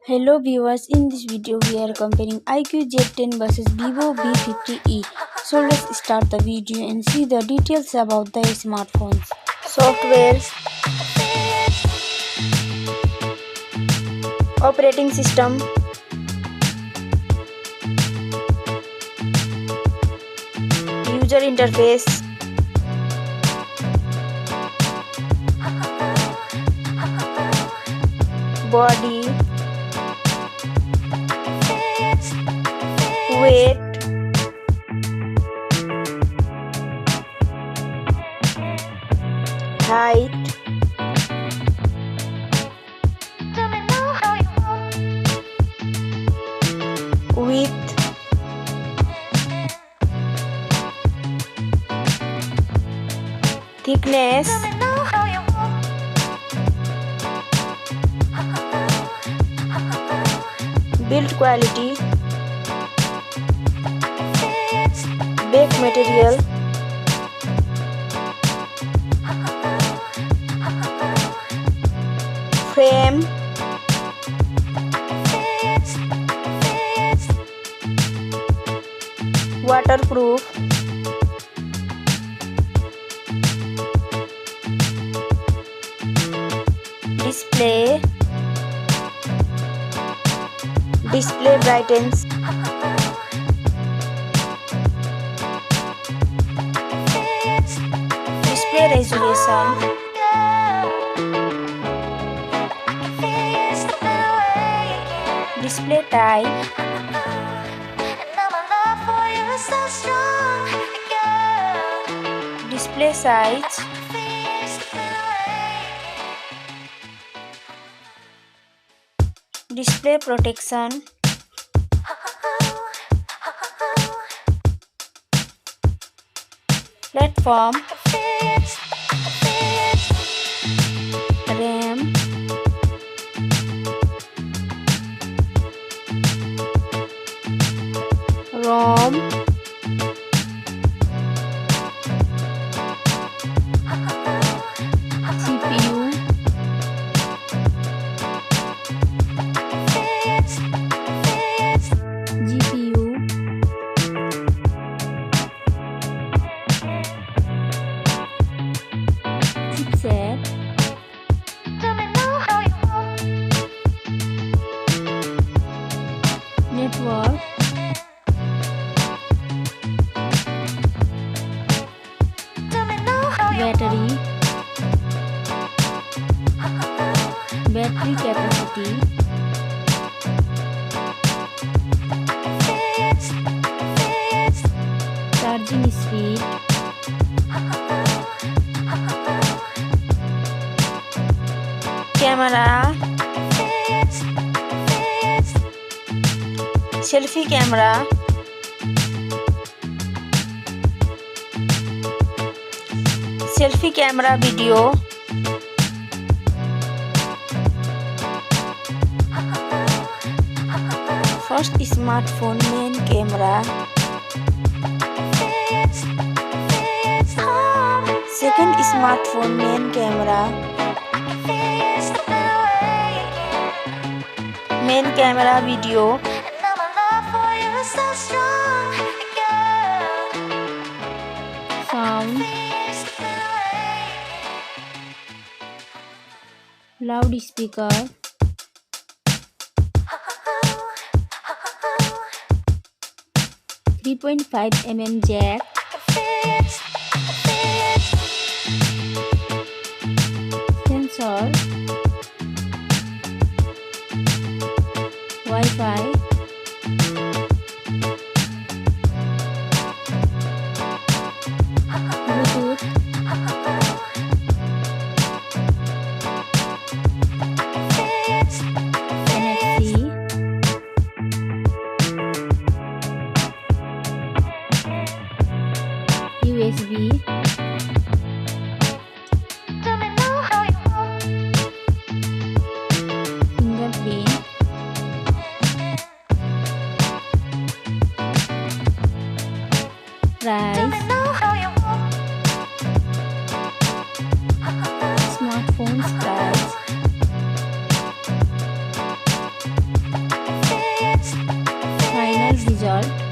Hello viewers, in this video we are comparing iQOO Z10 versus Vivo V50E. So let's start the video and see the details about the smartphones. Software, operating system, user interface, body, weight, height, width, thickness, build quality, back material, frame, waterproof, display brightens, display resolution, display type, display size, display protection, platform, RAM, ROM, CPU, GPU, chipset, network, battery capacity, charging speed, camera, selfie camera, video, first smartphone main camera, second smartphone main camera, video, sound, loudspeaker, 3.5mm jack, sensor, Wi-Fi, Bluetooth, NFC, USB, fingerprint, result.